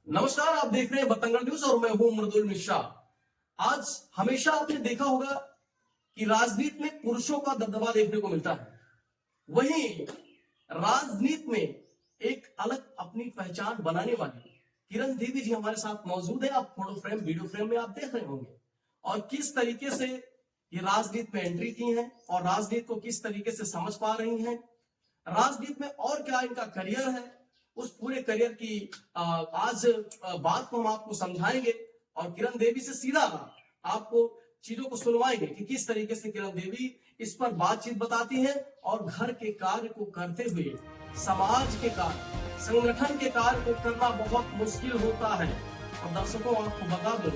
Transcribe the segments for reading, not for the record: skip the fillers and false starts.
नमस्कार, आप देख रहे हैं बतंगड़ न्यूज और मैं हूं मृदुल मिश्रा। आज हमेशा आपने देखा होगा कि राजनीति में पुरुषों का दबदबा देखने को मिलता है। वहीं राजनीति में एक अलग अपनी पहचान बनाने वाली किरण देवी जी हमारे साथ मौजूद है। आप फोटो फ्रेम वीडियो फ्रेम में आप देख रहे होंगे और किस तरीके से ये राजनीति में एंट्री की है और राजनीति को किस तरीके से समझ पा रही हैं। राजनीति में और क्या इनका करियर है, उस पूरे करियर की आज बात को हम आपको समझाएंगे और किरण देवी से सीधा आपको चीजों को सुनवाएंगे कि किस तरीके से किरण देवी इस पर बातचीत बताती है और घर के कार्य को करते हुए समाज के कार्य, संगठन के कार्य को करना बहुत मुश्किल होता है। और दर्शकों, आपको बता दूं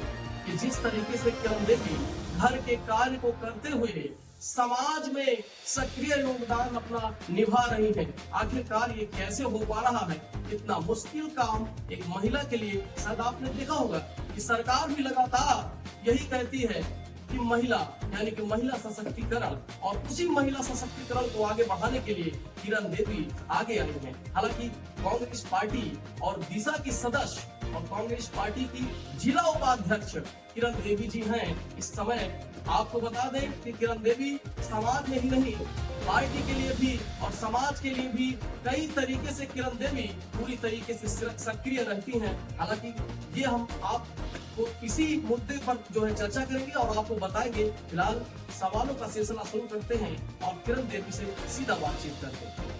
कि जिस तरीके से किरण देवी घर के कार्य को करते हुए समाज में सक्रिय योगदान अपना निभा रही है, आखिरकार ये कैसे हो पा रहा है? इतना मुश्किल काम एक महिला के लिए शायद आपने देखा होगा कि सरकार भी लगातार यही कहती है कि महिला यानी कि महिला सशक्तिकरण, और उसी महिला सशक्तिकरण को आगे बढ़ाने के लिए किरण देवी आगे आई हैं। हालांकि कांग्रेस पार्टी और दिशा की सदस्य और कांग्रेस पार्टी की जिला उपाध्यक्ष किरण देवी जी हैं इस समय। आपको बता दें कि किरण देवी समाज में ही नहीं, पार्टी के लिए भी और समाज के लिए भी कई तरीके से किरण देवी पूरी तरीके से सक्रिय रहती हैं। हालांकि ये हम आपको इसी मुद्दे पर जो है चर्चा करेंगे और आपको बताएंगे। फिलहाल सवालों का सिलसिला शुरू करते हैं और किरण देवी से सीधा बातचीत करते हैं।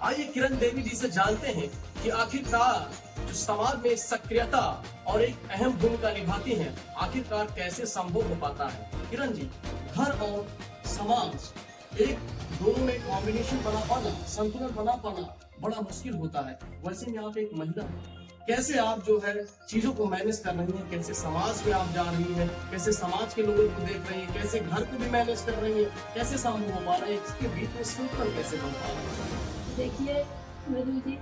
आइए किरण देवी जी से जानते हैं कि आखिरकार जो समाज में सक्रियता और एक अहम भूमिका निभाती हैं, आखिरकार कैसे संभव हो पाता है। किरण जी, घर और समाज एक दोनों में कॉम्बिनेशन बना पाना, संतुलन बना पाना बड़ा मुश्किल होता है। वैसे में आप एक महिला हैं, कैसे आप जो है चीजों को मैनेज कर रही हैं, कैसे समाज में आप जा रही हैं, कैसे समाज के लोगों को देख रही हैं, कैसे घर को भी मैनेज कर रही हैं, कैसे संभव हो पा रहा है, इसके बीच में संतुलन कैसे बन पा रहा है? देखिए मृदुल जी,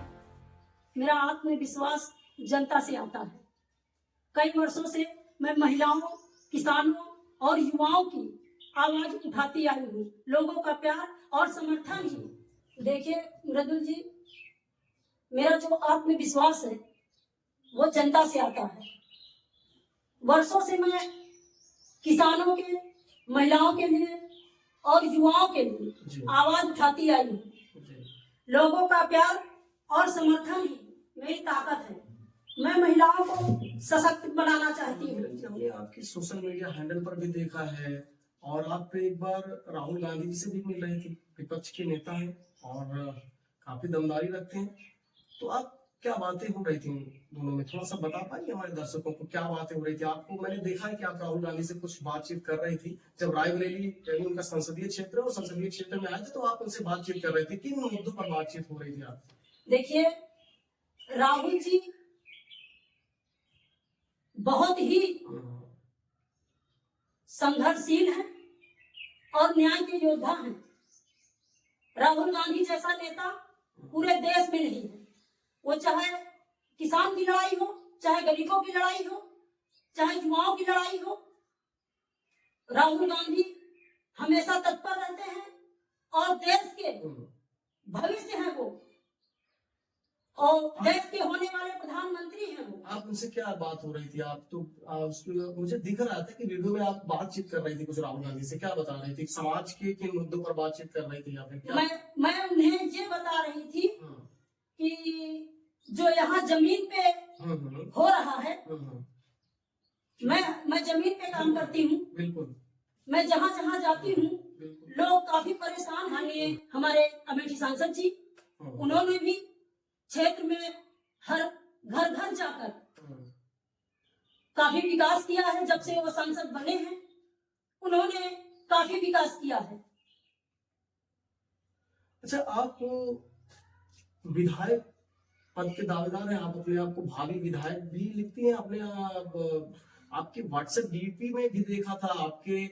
मेरा आत्मविश्वास जनता से आता है। कई वर्षों से मैं महिलाओं, किसानों और युवाओं की आवाज उठाती आई हूँ। लोगों का प्यार और समर्थन ही। देखिए मृदुल जी, मेरा जो आत्मविश्वास है वो जनता से आता है। वर्षों से मैं किसानों के, महिलाओं के लिए और युवाओं के लिए आवाज उठाती आई हूँ। लोगों का प्यार और समर्थन ही मेरी ताकत है। मैं महिलाओं को सशक्त बनाना चाहती हूँ। हमने आपके सोशल मीडिया हैंडल पर भी देखा है और आप एक बार राहुल गांधी जी से भी मिल रहे थे, विपक्ष के नेता हैं और काफी दमदारी रखते हैं। तो आप क्या बातें हो रही थी दोनों में, थोड़ा सा बता पाएंगे हमारे दर्शकों को क्या बातें हो रही थी? आपको मैंने देखा है कि आप राहुल गांधी से कुछ बातचीत कर रही थी जब रायबरेली यानी उनका संसदीय क्षेत्र है और संसदीय क्षेत्र में आए थे, तो आप उनसे बातचीत कर रहे थे। किन मुद्दों पर बातचीत हो रही थी आप? देखिए, राहुल जी बहुत ही संघर्षशील हैं और न्याय के योद्धा हैं। राहुल गांधी जैसा नेता पूरे देश में नहीं है। वो चाहे किसान की लड़ाई हो, चाहे गरीबों की लड़ाई हो, चाहे युवाओं की लड़ाई हो, राहुल गांधी हमेशा तत्पर रहते हैं और देश के भविष्य हैं वो, और देश के होने वाले प्रधानमंत्री हैं वो। आप उनसे क्या बात हो रही थी? आप तो मुझे दिख रहा था कि वीडियो में आप बातचीत कर रही थी कुछ राहुल गांधी से, क्या बता रही थी? समाज के किन मुद्दों पर बातचीत कर रही थी या फिर क्या? मैं उन्हें ये बता रही थी कि जो यहाँ जमीन पे हो रहा है, मैं जमीन पे काम करती हूँ। बिल्कुल। मैं जहाँ जहाँ जाती हूँ लोग काफी परेशान हैं। हमारे अमेठी सांसद जी, उन्होंने भी क्षेत्र में हर घर घर जाकर काफी विकास किया है। जब से वो सांसद बने हैं उन्होंने काफी विकास किया है। अच्छा, आप विधायक पद के दावेदार हैं, आप अपने आप को भावी विधायक भी लिखती हैं अपने आपके व्हाट्सएप डीपी में भी देखा था, आपके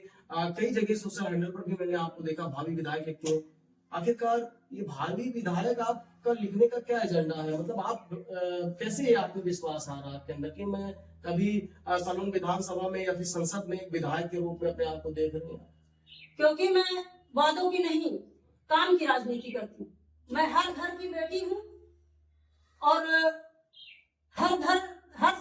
कई जगह सोशल हैंडल पर भी मैंने आपको देखा भावी विधायक लिखते हैं। आखिरकार ये भावी विधायक आपका लिखने का क्या एजेंडा है? मतलब आप कैसे आत्मविश्वास आ रहा है आपके अंदर कि मैं कभी सलून विधानसभा में या फिर संसद में एक विधायक के रूप में अपने आप को देख रही हूँ? क्योंकि मैं वादों की नहीं, काम की राजनीति करती हूँ। मैं हर घर की बेटी हूँ और हर घर हर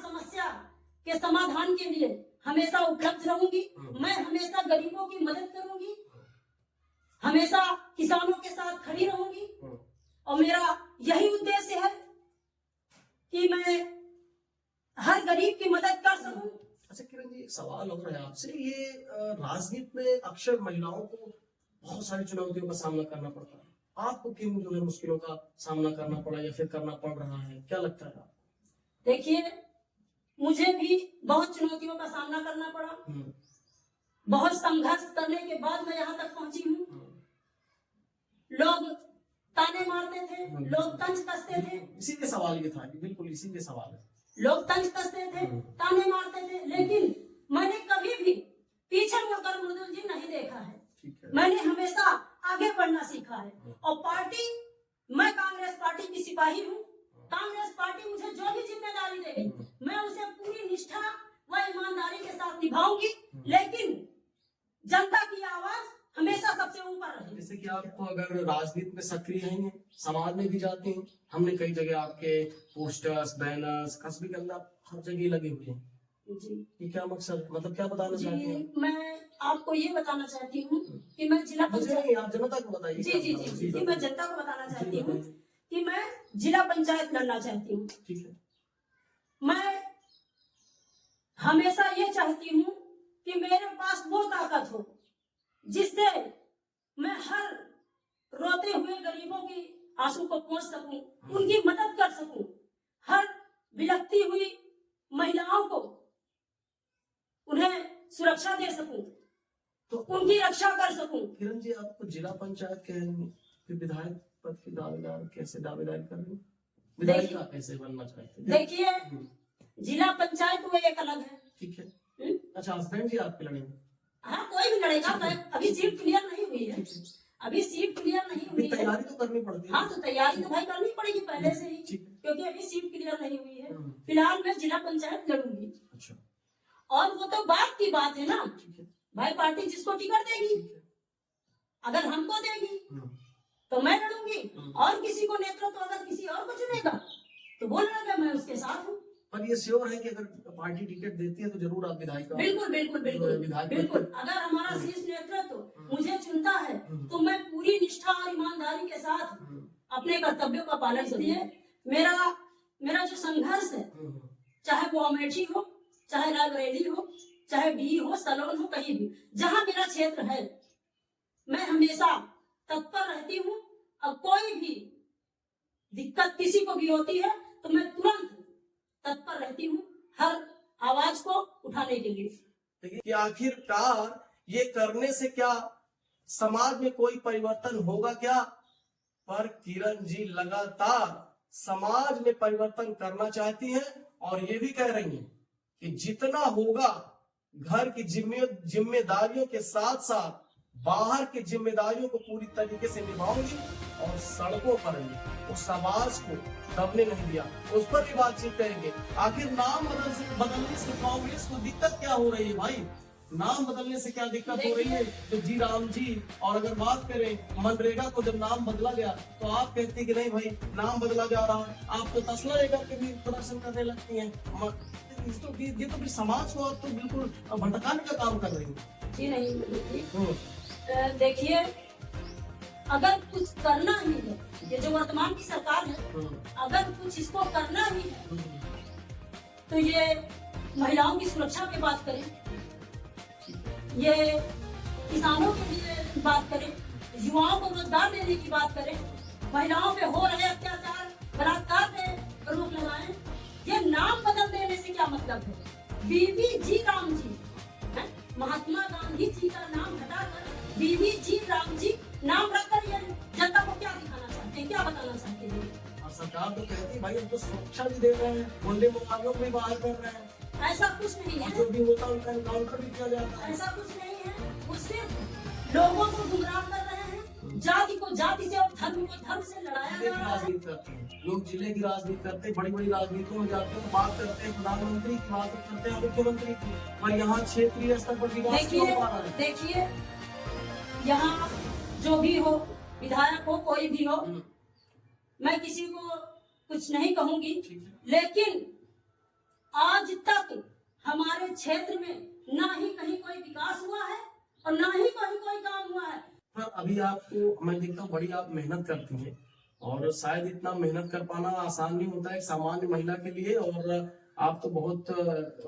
के समाधान के लिए हमेशा उपलब्ध रहूंगी। मैं हमेशा गरीबों की मदद करूंगी, हमेशा किसानों के साथ खड़ी रहूंगी और मेरा यही उद्देश्य है कि मैं हर गरीब की मदद कर सकूं। अच्छा किरण जी, एक सवाल और है आपसे। ये राजनीति में अक्सर महिलाओं को बहुत सारी चुनौतियों का सामना करना पड़ता है। आपको क्यों जो है मुश्किलों का सामना करना पड़ा या फिर करना पड़ रहा है, क्या लगता है आपको? देखिए, मुझे भी बहुत चुनौतियों का सामना करना पड़ा। बहुत संघर्ष करने के बाद मैं यहाँ तक पहुंची हूँ। लोग ताने मारते थे, लोग तंज कसते थे। इसीलिए सवाल ये था कि बिल्कुल इसीलिए सवाल है। लोग तंज कसते थे, ताने मारते थे, लेकिन मैंने कभी भी पीछे मुड़कर मृदुल जी नहीं देखा है। मैंने हमेशा आगे बढ़ना सीखा है। और पार्टी, मैं कांग्रेस पार्टी की सिपाही हूँ। कांग्रेस पार्टी मुझे जो भी जिम्मेदारी देगी मैं उसे पूरी निष्ठा व ईमानदारी के साथ निभाऊंगी, लेकिन जनता की आवाज हमेशा सबसे ऊपर रहेगी। जैसे कि आप अगर राजनीति में सक्रिय हैं, समाज में भी जाते हैं, हमने कई जगह आपके पोस्टर्स, बैनर्स कस्बे के अंदर हर जगह लगे हुए हैं जी। ये क्या मकसद, मतलब क्या बताना चाहते हैं? मैं आपको ये बताना चाहती हूँ कि मैं जिला पंचायत, आप जनता को बताइए। जी जी जी जी, मैं जनता को बताना चाहती हूँ कि मैं जिला पंचायत लड़ना चाहती हूँ। ठीक है। मैं हमेशा ये चाहती हूँ कि मेरे पास वो ताकत हो जिससे मैं हर रोते हुए गरीबों की आंसू को पोंछ सकूं, उनकी मदद कर सकूं, हर बिलखती हुई महिलाओं को उन्हें सुरक्षा दे सकूं, तो उनकी रक्षा कर सकूं। किरण जी, आपको जिला पंचायत के विधायक पद की दावेदार कैसे दावेदारी कर रही, विधायिका कैसे बनना चाहते हैं? देखिए, जिला पंचायत वो एक अलग है। ठीक है। अच्छा, हस्बैंड जी आपके लड़ेंगे? हाँ, कोई भी लड़ेगा। अभी सीट क्लियर नहीं हुई है, अभी सीट क्लियर नहीं हुई है। तैयारी तो करनी पड़ती है। हाँ, तो तैयारी तो भाई करनी पड़ेगी पहले से ही, क्योंकि अभी सीट क्लियर नहीं हुई है। फिलहाल मैं जिला पंचायत लड़ूंगी। अच्छा। और वो तो बात की बात है ना भाई, पार्टी जिसको टिकट देगी, अगर हमको देगी तो मैं लड़ूंगी, और किसी को नेतृत्व अगर किसी और को चुनेगा तो वो लड़ेगा, मैं उसके साथ हूँ। पर ये श्योर है कि अगर पार्टी टिकट देती है तो जरूर आप विधायक? बिल्कुल बिल्कुल बिल्कुल बिल्कुल। अगर हमारा शीर्ष नेतृत्व मुझे चुनता है तो मैं पूरी निष्ठा और ईमानदारी के साथ अपने कर्तव्यों का पालन करिए। मेरा जो संघर्ष है, चाहे वो अमेठी हो, चाहे रायबरेली हो, चाहे बी हो, सलोन हो, कहीं भी जहाँ मेरा क्षेत्र है, मैं हमेशा तत्पर रहती हूँ। और कोई भी दिक्कत किसी को भी होती है तो मैं तुरंत तत्पर रहती हूँ हर आवाज को उठाने के लिए। देखिए कि आखिरकार ये करने से क्या समाज में कोई परिवर्तन होगा क्या? पर किरण जी लगातार समाज में परिवर्तन करना चाहती हैं और ये भी कह रही हैं कि जितना होगा घर की जिम्मेदारियों के साथ साथ बाहर की जिम्मेदारियों को पूरी तरीके से निभाऊंगी और सड़कों पर भी उस आवाज को दबने नहीं दिया, उस पर भी बातचीत करेंगे। आखिर नाम बदलने से कांग्रेस को दिक्कत क्या हो रही है भाई? नाम बदलने से क्या दिक्कत हो रही है? तो जी राम जी, और अगर बात करें मनरेगा को जब नाम बदला गया तो आप कहती कि नहीं भाई नाम बदला जा रहा है, आप तो तस्ला लेकर के भी प्रदर्शन करने लगती हैं। ये तो फिर समाज को आप तो बिल्कुल भटकाने का काम कर रही है। जी नहीं, देखिए, अगर कुछ करना ही है, ये जो वर्तमान की सरकार है, अगर कुछ इसको करना ही है तो ये महिलाओं की सुरक्षा की बात करें, ये किसानों के लिए बात करें, युवाओं को रोजगार देने की बात करें, महिलाओं पे हो रहे अत्याचार बलात्कार पे रोक लगाएं। ये नाम बदल देने से क्या मतलब है? बीवी जी राम जी, महात्मा गांधी जी का नाम हटाकर बीवी जी राम जी नाम रखकर ये जनता को क्या दिखाना चाहते हैं, क्या बताना चाहते हैं? और सरकार तो कहती है भाई हम तो सुरक्षा भी दे रहे हैं, गुंडे मुकाबलों को भी बाहर कर रहे हैं। ऐसा कुछ नहीं है, जो भी होता है उनका एनकाउंटर भी किया जाता है। ऐसा कुछ नहीं है, वो सिर्फ लोगों को गुमराह कर रहे हैं। जाति को जाति से और धर्म को धर्म से लड़ाया जा रहा है। लोग जिले की राजनीति करते हैं, बड़ी बड़ी राजनीतियों में जाते हैं, बात करते हैं प्रधानमंत्री की, बात करते हैं मुख्यमंत्री की, और यहाँ क्षेत्रीय स्तर पर विकास क्यों हो रहा है? देखिए, यहाँ जो भी हो, विधायक हो, कोई भी हो, मैं किसी को कुछ नहीं कहूंगी, लेकिन आज तक क्षेत्र में ना ही कहीं कोई विकास हुआ है और ना ही कहीं कोई काम हुआ है। पर अभी आपको मैं देखता हूँ बड़ी आप मेहनत करती हैं, और शायद इतना मेहनत कर पाना आसान नहीं होता है एक सामान्य महिला के लिए। और आप तो बहुत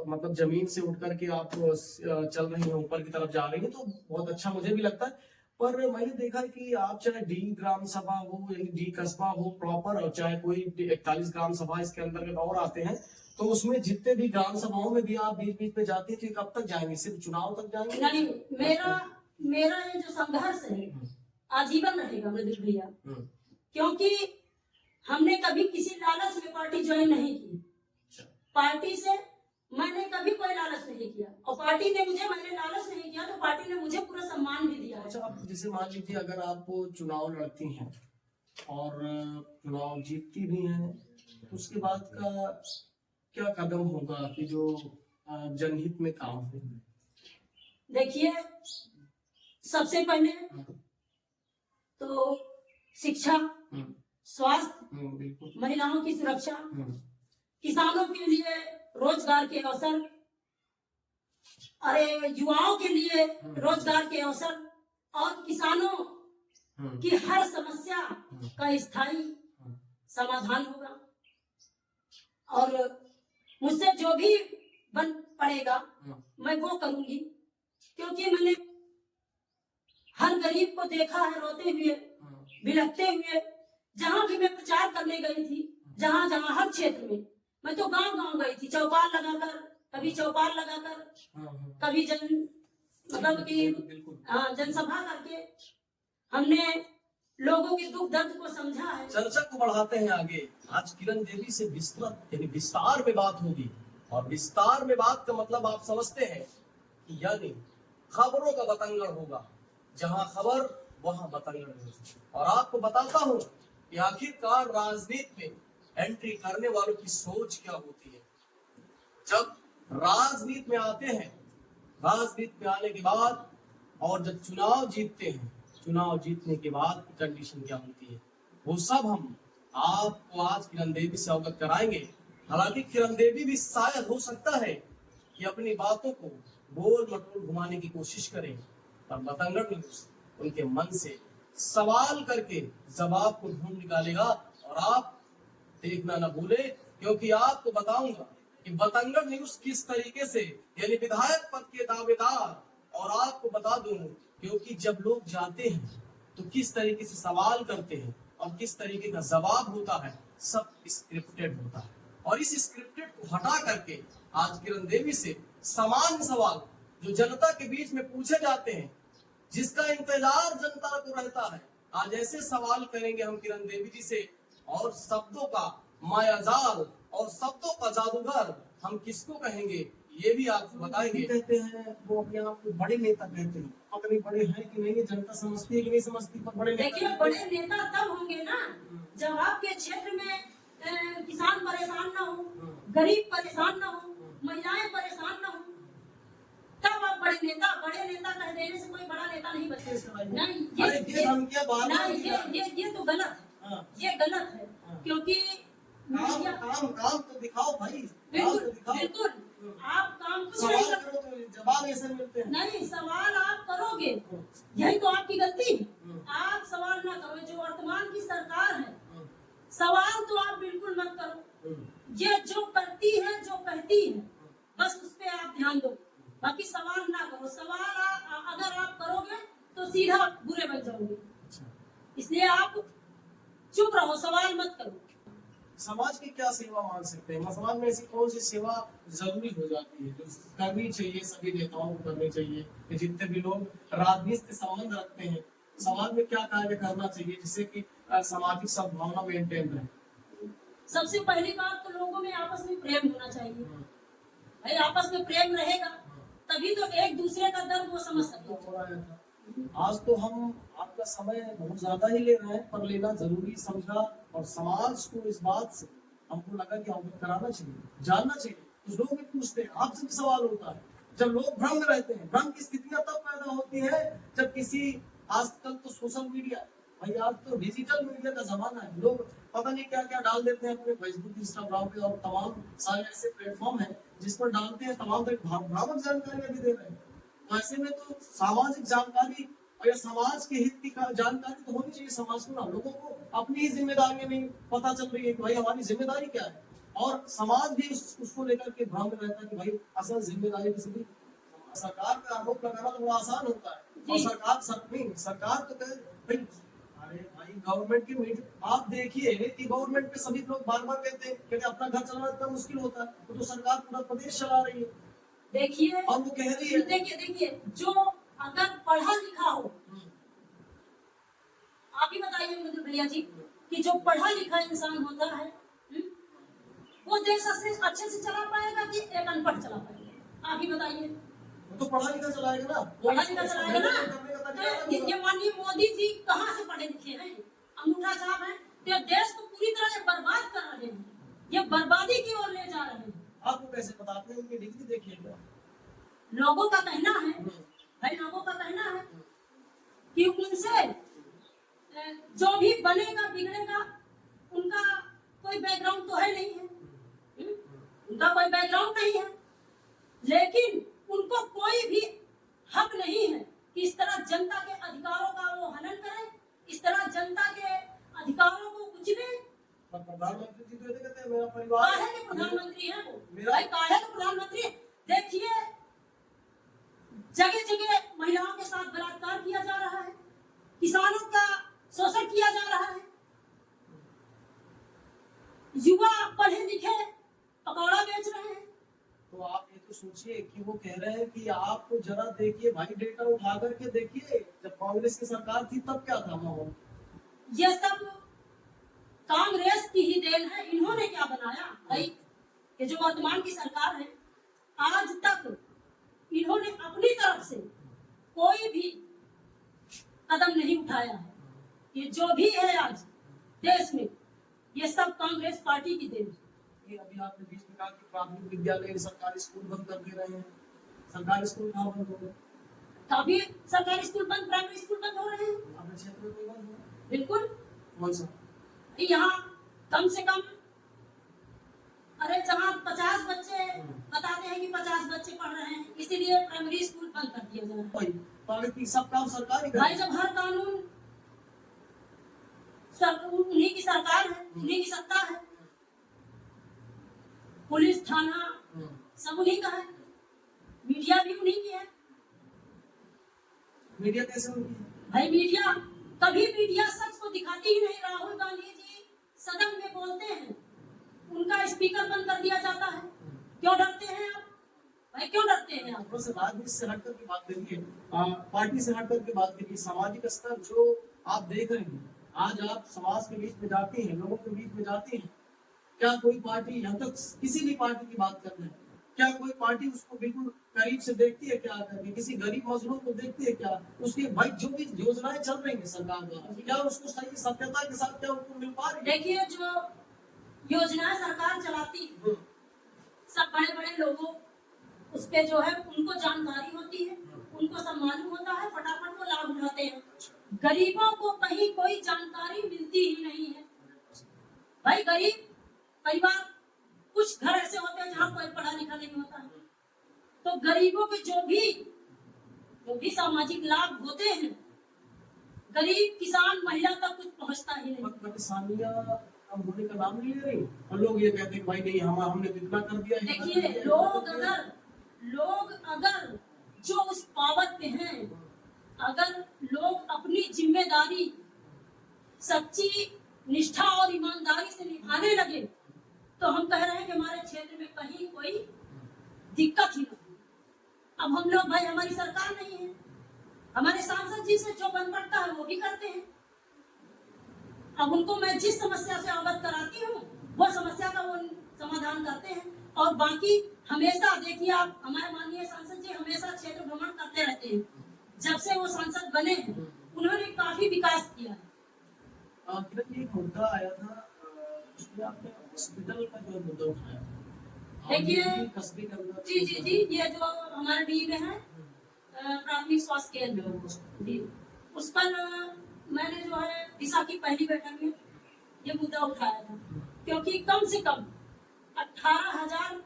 मतलब जमीन से उठ करके आप चल रही हैं, ऊपर की तरफ जा रही हैं, तो बहुत अच्छा मुझे भी लगता है। पर मैंने देखा है कि आप चाहे डी ग्राम सभा हो, यानी डी कस्बा हो प्रॉपर, और चाहे कोई 41 ग्राम सभा इसके अंतर्गत और आते हैं, तो उसमें जितने भी ग्राम सभाओं में भी आप बीच बीच में जाती हैं, तो ये कब तक जाएंगे? सिर्फ चुनाव तक जाएंगे? नहीं, मेरा मेरा ये जो संघर्ष है आजीवन रहेगा मृदुल भैया, क्योंकि हमने कभी किसी लालच में पार्टी ज्वाइन नहीं की। पार्टी से मैंने कभी कोई लालच नहीं किया, और पार्टी ने मुझे, मैंने लालच नहीं किया तो पार्टी ने मुझे पूरा सम्मान भी दिया। अच्छा, आप जैसे मान लीजिए अगर आप चुनाव लड़ती हैं और चुनाव जीतती भी हैं, तो उसके बाद का क्या कदम होगा कि जो जनहित में काम हो? देखिए, सबसे पहले तो शिक्षा, स्वास्थ्य, बिल्कुल। महिलाओं की सुरक्षा, किसानों के लिए रोजगार के अवसर, अरे युवाओं के लिए रोजगार के अवसर, और किसानों की हर समस्या का स्थायी समाधान होगा। और मुझसे जो भी बन पड़ेगा मैं वो करूंगी, क्योंकि मैंने हर गरीब को देखा है रोते हुए, बिलखते हुए। जहां भी मैं प्रचार करने गई थी, जहां जहां हर क्षेत्र में, मैं तो गांव गांव गई थी, चौपाल लगाकर, कभी चौपाल लगाकर, कभी मतलब कि जनसभा करके हमने लोगों के दुख दर्द को समझा है। चर्चा को बढ़ाते हैं आगे। आज किरण देवी से विस्तृत यानी विस्तार में बात होगी, और विस्तार में बात का मतलब आप समझते हैं कि यानी खबरों का बतंगड़ होगा, जहां खबर वहां बतंगड़ होगी। और आपको बताता हूं कि आखिरकार राजनीति में एंट्री करने वालों की सोच क्या होती है। जब राजनीति में आते हैं, राजनीति में आने के बाद और जब चुनाव जीतते हैं, चुनाव जीतने के बाद की कंडीशन क्या होती है, वो सब हम आपको आज किरण देवी से अवगत कराएंगे। हालांकि किरण देवी भी शायद हो सकता है कि अपनी बातों को गोल मटोल घुमाने की कोशिश करें, पर बतंगड़ न्यूज़ उनके मन से सवाल करके जवाब को ढूंढ निकालेगा। और आप देखना न भूले, क्योंकि आपको बताऊंगा कि बतंगड़ न्यूज़ किस तरीके से यानी विधायक पद के दावेदार, और आपको बता दूं क्योंकि जब लोग जाते हैं तो किस तरीके से सवाल करते हैं और किस तरीके का जवाब होता है, सब स्क्रिप्टेड होता है। और इस स्क्रिप्टेड को हटा करके आज किरण देवी से सामान्य सवाल जो जनता के बीच में पूछे जाते हैं, जिसका इंतजार जनता को रहता है, आज ऐसे सवाल करेंगे हम किरण देवी जी से। और शब्दों का मायाजाल और शब्दों का जादूगर हम किसको कहेंगे, ये भी आपको बताएंगे। कहते हैं वो अपने आप को बड़े नेता कहते हैं, अपने बड़े हैं कि नहीं, जनता समझती है कि नहीं समझती, पर बड़े देखिए, बड़े नेता तब होंगे ना जब आपके क्षेत्र में किसान परेशान ना हो, गरीब परेशान ना हो, महिलाएं परेशान ना हो, तब आप बड़े नेता कह देने से कोई बड़ा नेता नहीं बनता। नहीं, ये तो गलत है, ये गलत है, क्योंकि काम तो दिखाओ भाई। बिल्कुल आप काम कुछ नहीं करो तो जवाब ऐसे मिलते हैं। नहीं, सवाल आप करोगे, यही तो आपकी गलती है। आप सवाल ना करो, जो वर्तमान की सरकार है, सवाल तो आप बिल्कुल मत करो। ये जो करती है, जो कहती है, बस उस पे आप ध्यान दो, बाकी सवाल ना करो। सवाल अगर आप करोगे तो सीधा बुरे बन जाओगे, इसलिए आप चुप रहो, सवाल मत करो। समाज की क्या सेवा मान सकते हैं? समाज में ऐसी कौन सी सेवा जरूरी हो जाती है जो करनी चाहिए, सभी नेताओं को करनी चाहिए, कि जितने भी लोग राजनीति से संबंध रखते हैं, समाज में क्या कार्य करना चाहिए जिससे कि सामाजिक सद्भावना मेंटेन रहे? सबसे पहली बात तो लोगों में आपस में प्रेम होना चाहिए। भाई आपस में प्रेम रहेगा तभी तो एक दूसरे का दर्द वो समझ सके। आज तो हम आपका समय बहुत ज्यादा ही ले रहे हैं, पर लेना जरूरी समझा, और समाज को इस बात से हमको लगा कि अवगत कराना चाहिए, जानना चाहिए। कुछ लोग भी पूछते हैं, आपसे भी सवाल होता है, जब लोग भ्रम में रहते हैं। भ्रम की स्थितियां तब पैदा होती है जब किसी, आजकल तो सोशल मीडिया, भाई आज तो डिजिटल मीडिया का जमाना है, लोग पता नहीं क्या क्या डाल देते हैं अपने फेसबुक, इंस्टाग्राम पे, और तमाम सारे ऐसे प्लेटफॉर्म है जिस पर डालते हैं तमाम तरह भ्रामक जानकारियां भी दे रहे हैं। तो ऐसे में तो सामाजिक जानकारी और या समाज के हित की जानकारी तो होनी चाहिए समाज को ना। लोगों को अपनी ही जिम्मेदारियां नहीं पता चल रही है कि भाई हमारी जिम्मेदारी क्या है, और समाज भी उसको लेकर के भ्रम में रहता है कि भाई असल जिम्मेदारी किसी भी। सरकार पे आरोप लगाना तो बड़ा आसान होता है, और जी। सरकार तो कहे भाई, अरे भाई गवर्नमेंट की मीटिंग आप देखिए कि गवर्नमेंट पे सभी लोग बार बार कहते हैं कि अपना घर चलाना इतना मुश्किल होता है, तो सरकार पूरा प्रदेश चला रही है देखिए और वो कह रही है। देखिए जो अगर पढ़ा लिखा हो, आप ही बताइए मुझे भैया जी, कि जो पढ़ा लिखा इंसान होता है, वो देश अच्छे से चला पाएगा कि एक अनपढ़ चला पाएगा? आप ही बताइए। वो तो पढ़ा लिखा चलाएगा ना, पढ़ा लिखा चलाएगा ना। करने का तरीका अलग तो होगा। ये माननीय मोदी जी कहाँ से पढ़े लिखे हैं? अंगूठा छाप है। तो देश को पूरी तरह से बर्बाद कर रहे हैं, ये बर्बादी की ओर ले जा रहे हैं। आपको कैसे पता? आपने उनकी डिग्री देखी है क्या? लोगों का कहना है, भाई लोगों का कहना है कि उनसे जो भी बनेगा बिगड़ेगा, उनका कोई बैकग्राउंड तो है नहीं है, उनका कोई बैकग्राउंड नहीं है, लेकिन उनको कोई भी हक नहीं है कि इस तरह जनता के अधिकारों का वो हनन करें, इस तरह जनता के अधिकारों को कुचले। प्रधानमंत्री जी तो ये कहते हैं मेरा परिवार काहे के प्रधानमंत्री है वो? मेरा- भाई काहे के प्रधानमंत्री? देखिए जगह जगह महिलाओं के साथ बलात्कार किया जा रहा है, किसानों का शोषण किया जा रहा है, युवा पढ़े लिखे पकौड़ा बेच रहे हैं। तो आप ये तो सोचिए कि वो कह रहे हैं कि आप जरा देखिए भाई, डेटा उठा करके देखिए, जब कांग्रेस की सरकार थी तब क्या था माहौल। ये सब कांग्रेस की ही देन है। इन्होंने क्या बनाया भाई? ये जो वर्तमान की सरकार है, आज तक इन्होंने अपनी तरफ से कोई भी कदम नहीं उठाया है। ये जो भी है आज देश में, ये सब कांग्रेस पार्टी की देन है। ये अभी आपने बीच में कहा कि प्राथमिक विद्यालय सरकारी स्कूल बंद कर दे रहे हैं। सरकारी स्कूल कहाँ बंद हो गए? तभी सरकारी स्कूल बंद, प्राइमरी स्कूल बंद हो रहे हैं। अपने क्षेत्र में कोई बंद हो रहा है? बिल्कुल। कौन सा? यहाँ कम से कम, अरे जहाँ 50 बच्चे बताते हैं कि 50 बच्चे पढ़ रहे हैं, इसीलिए प्राइमरी स्कूल बंद कर दिया जा रहा है। भाई तो आगे की सब काम सरकारी भाई जब हर कानून उन्हीं की सरकार है, उन्हीं की सत्ता है, पुलिस थाना सब उन्हीं का है, मीडिया भी उन्हीं की है। मीडिया कैसे उनकी है? भाई मीडिया सच को दिखाती ही नहीं। राहुल गांधी जी सदन में बोलते हैं, उनका स्पीकर बंद कर दिया जाता है। क्यों डरते हैं आप भाई? क्यों डरते हैं आप? बस राजनीति से हटकर की बात करिए, पार्टी से हटकर की बात करिए। सामाजिक स्तर जो आप देख रहे हैं, आज आप समाज के बीच में जाती हैं, लोगों के बीच में जाती हैं, क्या कोई पार्टी, यहाँ तक किसी भी पार्टी की बात कर रहे हैं, क्या कोई पार्टी उसको बिल्कुल करीब से देखती है क्या करके? किसी गरीब मजलूम को देखती है क्या? उसके भाई जो भी योजनाएं चल रही है सरकार द्वारा, क्या उसको सही सत्यता के साथ क्या उनको मिल पा रही है? देखिए जो योजनाएं सरकार चलाती है, सब बड़े बड़े लोगों उस पे जो है उनको जानकारी होती है, उनको सब मालूम होता है, फटाफट वो लाभ उठाते हैं। गरीबों को कहीं कोई जानकारी मिलती ही नहीं है। भाई गरीब परिवार, कुछ घर ऐसे होते हैं जहाँ कोई पढ़ा लिखा नहीं होता है, तो गरीबों के जो भी सामाजिक लाभ होते हैं, गरीब किसान महिला तक कुछ पहुँचता ही नहीं। परेशानियां कम होने का नाम नहीं ले रही, और लोग ये कहते हैं भाई नहीं हमने तो इतना कर दिया। देखिए लोग अगर जो उस पावर पे हैं, अगर लोग अपनी जिम्मेदारी सच्ची निष्ठा और ईमानदारी से निभाने लगे, तो हम कह रहे हैं कि हमारे क्षेत्र में कहीं कोई दिक्कत ही नहीं। अब हम लोग भाई, हमारी सरकार नहीं है, हमारे सांसद जी से जो बन पड़ता है वो भी करते हैं। अब उनको मैं जिस समस्या से अवगत कराती हूँ, वो समस्या का वो समाधान करते हैं। और बाकी हमेशा देखिए आप, हमारे माननीय सांसद जी हमेशा क्षेत्र भ्रमण करते रहते हैं। जब से वो सांसद बने हैं, उन्होंने काफी विकास किया है। एक मुद्दा आया था, उसमें आपने हॉस्पिटल का जो मुद्दा उठाया, देखिए कस्बे के अंदर जी, ये जो हमारे डी में है प्राथमिक स्वास्थ्य केंद्र जी, उस पर मैंने जो है दिशा की पहली बैठक में ये मुद्दा उठाया था, क्योंकि कम से कम 18,000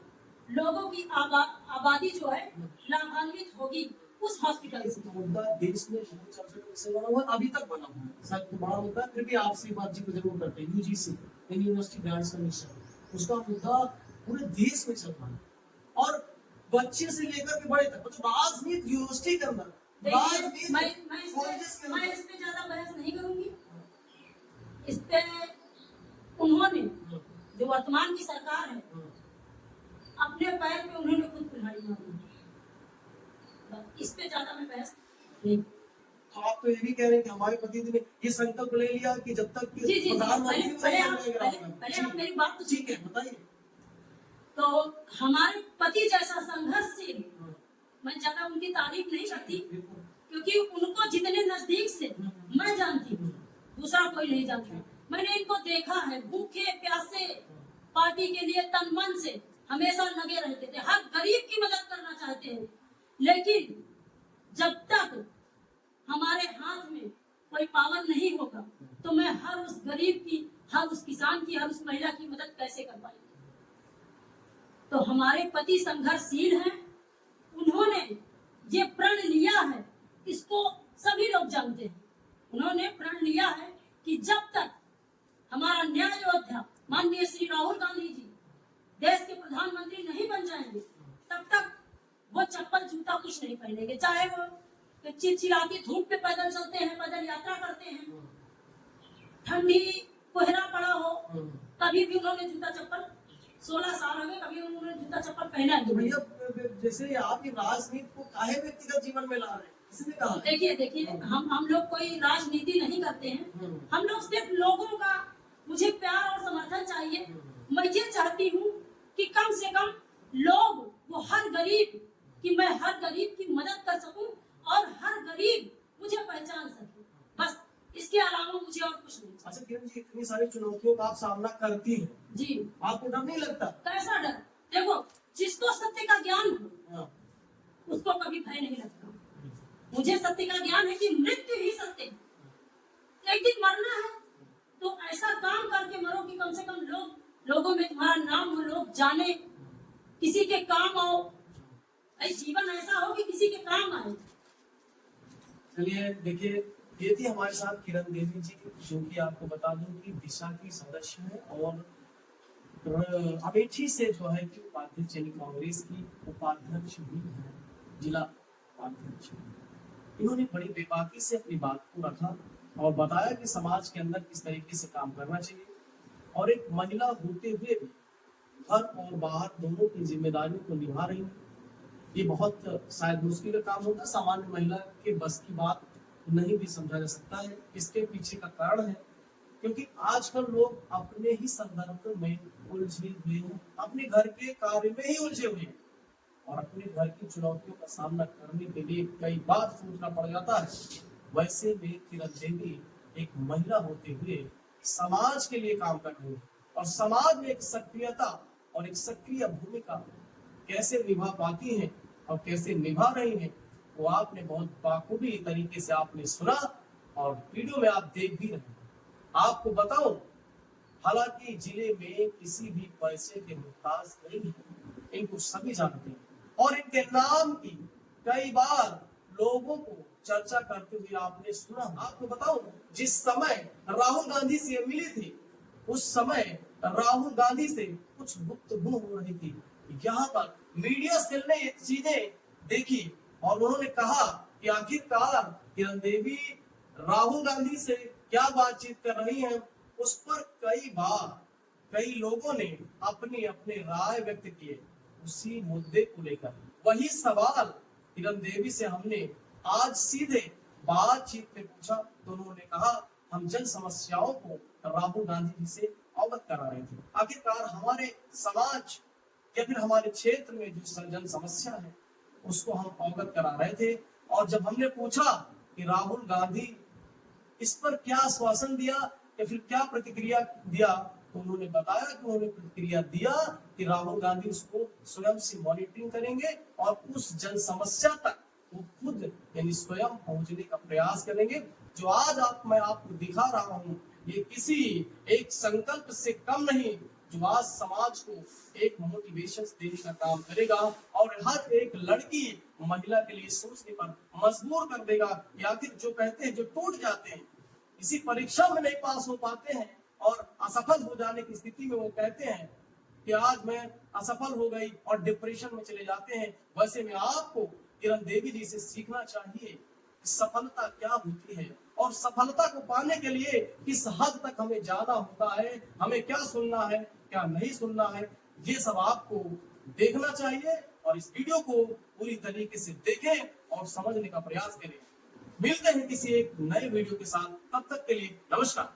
लोगों की आबादी जो है लाभान्वित होगी उस हॉस्पिटल से। मुद्दा देश में बहुत चर्चा का विषय बना हुआ है, अभी तक बना हुआ है, शायद तो बड़ा मुद्दा है, फिर भी आपसे बात जी को जरूर करते हैं। यूजीसी यूनिवर्सिटी ग्रांट्स कमीशन, उसका मुद्दा पूरे देश में चल रहा है, और बच्चे से लेकर के बड़े तक, मतलब राजनीति यूनिवर्सिटी के अंदर, देखिए, मैं कॉलेजेस के मैं अंदर। इस पे ज्यादा बहस नहीं करूंगी। इस पे उन्होंने, जो वर्तमान की सरकार है, अपने पैर पे उन्होंने खुद कुल्हाड़ी मारी। इस पे ज्यादा मैं बहस नहीं। तो आप तो ये भी कह रहे हैं कि हमारे पति ने ये संकल्प ले लिया कि जब तक जी जी, प्रधानमंत्री पहले नहीं आप बनेगा। पहले आप मेरी बात तो ठीक है, बताइए। तो हमारे पति जैसा संघर्षशील, मैं ज्यादा उनकी तारीफ नहीं करती, क्योंकि उनको जितने नजदीक से मैं जानती हूँ, दूसरा कोई नहीं जानता। मैंने इनको देखा है, भूखे प्यासे पार्टी के लिए तन मन से हमेशा लगे रहते थे, हर गरीब की मदद करना चाहते हैं। लेकिन जब तक हमारे हाथ में कोई पावर नहीं होगा, तो मैं हर उस गरीब की, हर उस किसान की, हर उस महिला की मदद कैसे कर पाएंगे। तो हमारे पति संघर्षशील हैं, उन्होंने ये प्रण लिया है, इसको सभी लोग जानते हैं। उन्होंने प्रण लिया है कि जब तक हमारा न्याय योद्धा माननीय श्री राहुल गांधी जी देश के प्रधानमंत्री नहीं बन जाएंगे, तब तक वो चप्पल जूता कुछ नहीं पहनेंगे, चाहे वो चिलचिलाती धूप पे पैदल चलते हैं, पैदल यात्रा करते हैं, ठंडी कोहरा पड़ा हो, कभी भी उन्होंने जूता चप्पल, 16 साल हो गए, कभी उन्होंने जूता चप्पल पहना तो नहीं। भैया, जैसे आप ये राजनीति को काहे व्यक्तिगत जीवन में ला रहे हैं, किसने कहा? देखिए, हम लोग कोई राजनीति नहीं करते हैं, हम लोग सिर्फ लोगों का, मुझे प्यार और समर्थन चाहिए। मैं ये चाहती हूँ कि कम से कम लोग, वो हर गरीब कि मैं हर गरीब की मदद कर सकूं और हर गरीब मुझे पहचान सके, बस इसके अलावा मुझे और कुछ नहीं। अच्छा किरण जी, इतनी सारी चुनौतियों का आप सामना करती हैं जी, आपको डर नहीं लगता? कैसा डर? देखो, जिसको सत्य का ज्ञान हो हाँ। उसको कभी भय नहीं लगता। मुझे सत्य का ज्ञान है कि मृत्यु ही सत्य है, एक दिन मरना है, तो ऐसा काम करके मरो कि कम से कम लोगों में तुम्हारा नाम हो, लोग जाने, किसी के काम आओ, जीवन ऐसा हो कि किसी के काम आए। चलिए देखिए, ये थी हमारे साथ किरण देवी जी, जो कि आपको बता दूं कि दिशा की सदस्य है, और अमेठी से जो है कि उपाध्यक्ष, यानी कांग्रेस की उपाध्यक्ष भी है, जिला उपाध्यक्ष। इन्होंने बड़ी बेबाकी से अपनी बात को रखा और बताया कि समाज के अंदर किस तरीके से काम करना चाहिए, और एक महिला होते हुए भी घर और बाहर दोनों की जिम्मेदारियों को निभा रही है। ये बहुत शायद मुश्किल का काम होता है, सामान्य महिला के बस की बात नहीं भी समझा जा सकता है। इसके पीछे का कारण है क्योंकि आजकल लोग अपने ही संदर्भ में उलझे हुए हैं, अपने घर के कार्य में ही उलझे हुए हैं, और अपने घर की चुनौतियों का सामना करने के लिए कई बार सोचना पड़ जाता है। वैसे में किरण देवी एक महिला होते हुए समाज के लिए काम कर रही है, और समाज में एक सक्रियता और एक सक्रिय भूमिका कैसे निभा पाती हैं और कैसे निभा रही हैं, वो आपने बहुत बाखूबी तरीके से आपने सुना और वीडियो में आप देख भी रहे हैं। आपको बताओ, हालांकि जिले में किसी भी पैसे के मुहताज नहीं है, इनको सभी जानते हैं, और इनके नाम की कई बार लोगों को चर्चा करते हुए आपने सुना। आपको बताओ, जिस समय राहुल गांधी से मिली थी, उस समय राहुल गांधी से कुछ गुफ्तगू हो रही थी। यहाँ पर मीडिया सेल ने ये चीजें देखी और उन्होंने कहा कि आखिरकार किरण देवी राहुल गांधी से क्या बातचीत कर रही हैं। उस पर कई बार कई लोगों ने अपनी अपनी राय व्यक्त किए उसी मुद्दे को लेकर। वही सवाल किरण देवी से हमने आज सीधे बातचीत में पूछा, तो उन्होंने कहा हम जन समस्याओं को राहुल गांधी जी से अवगत करा रहे थे। आखिरकार हमारे समाज या फिर हमारे क्षेत्र में जो जन समस्या है उसको हम अवगत करा रहे थे, और जब हमने पूछा कि राहुल गांधी इस पर क्या आश्वासन दिया या फिर क्या प्रतिक्रिया दिया, तो उन्होंने बताया कि उन्होंने प्रतिक्रिया दिया कि राहुल गांधी उसको स्वयं से मॉनिटरिंग करेंगे और उस जन समस्या तक वो खुद यानी स्वयं पहुंचने का प्रयास करेंगे। जो आज मैं आपको दिखा रहा हूं, ये किसी एक संकल्प से कम नहीं, जो आज समाज को एक मोटिवेशन देने का काम करेगा और हर एक लड़की महिला के लिए सोचने पर मजबूर कर देगा कि आखिर जो कहते हैं, जो टूट जाते हैं, किसी परीक्षा में नहीं पास हो पाते हैं और असफल हो जाने की स्थिति में वो कहते हैं कि आज मैं असफल हो गई और डिप्रेशन में चले जाते हैं, वैसे में आपको किरण देवी जी से सीखना चाहिए सफलता क्या होती है और सफलता को पाने के लिए किस हद तक हमें जाना होता है, हमें क्या सुनना है, क्या नहीं सुनना है, ये सब आपको देखना चाहिए। और इस वीडियो को पूरी तरीके से देखें और समझने का प्रयास करें। मिलते हैं किसी एक नए वीडियो के साथ, तब तक के लिए नमस्कार।